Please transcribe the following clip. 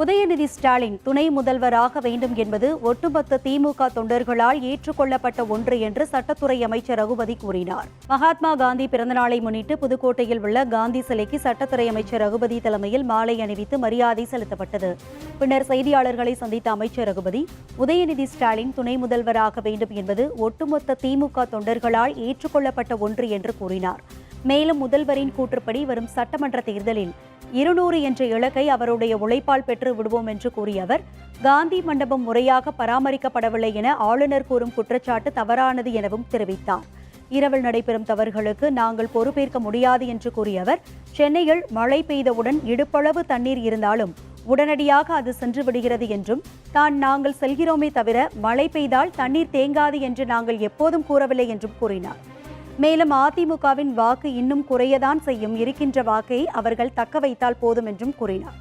உதயநிதி ஸ்டாலின் துணை முதல்வராக வேண்டும் என்பது ஒட்டுமொத்த திமுக தொண்டர்களால் ஏற்றுக்கொள்ளப்பட்ட ஒன்று என்று சட்டத்துறை அமைச்சர் ரகுபதி கூறினார். மகாத்மா காந்தி பிறந்தநாளை முன்னிட்டு புதுக்கோட்டையில் உள்ள காந்தி சிலைக்கு சட்டத்துறை அமைச்சர் ரகுபதி தலைமையில் மாலை அணிவித்து மரியாதை செலுத்தப்பட்டது. பின்னர் செய்தியாளர்களை சந்தித்த அமைச்சர் ரகுபதி, உதயநிதி ஸ்டாலின் துணை முதல்வராக வேண்டும் என்பது ஒட்டுமொத்த திமுக தொண்டர்களால் ஏற்றுக்கொள்ளப்பட்ட ஒன்று என்று கூறினார். மேலும் முதல்வரின் கூற்றுப்படி வரும் சட்டமன்ற தேர்தலில் 200 என்ற இலக்கை அவருடைய உழைப்பால் பெற்று விடுவோம் என்று கூறிய அவர், காந்தி மண்டபம் முறையாக பராமரிக்கப்படவில்லை என ஆளுநர் கூறும் குற்றச்சாட்டு தவறானது எனவும் தெரிவித்தார். இரவில் நடைபெறும் தவறுகளுக்கு நாங்கள் பொறுப்பேற்க முடியாது என்று கூறிய அவர், சென்னையில் மழை பெய்தவுடன் இடுப்பளவு தண்ணீர் இருந்தாலும் உடனடியாக அது சென்று விடுகிறது என்றும், நாங்கள் செல்கிறோமே தவிர மழை பெய்தால் தண்ணீர் தேங்காது என்று நாங்கள் எப்போதும் கூறவில்லை என்றும் கூறினார். மேலும் அதிமுகவின் வாக்கு இன்னும் குறையதான் செய்யும், இருக்கின்ற வாக்கை அவர்கள் தக்க வைத்தால் போதும் என்றும் கூறினார்.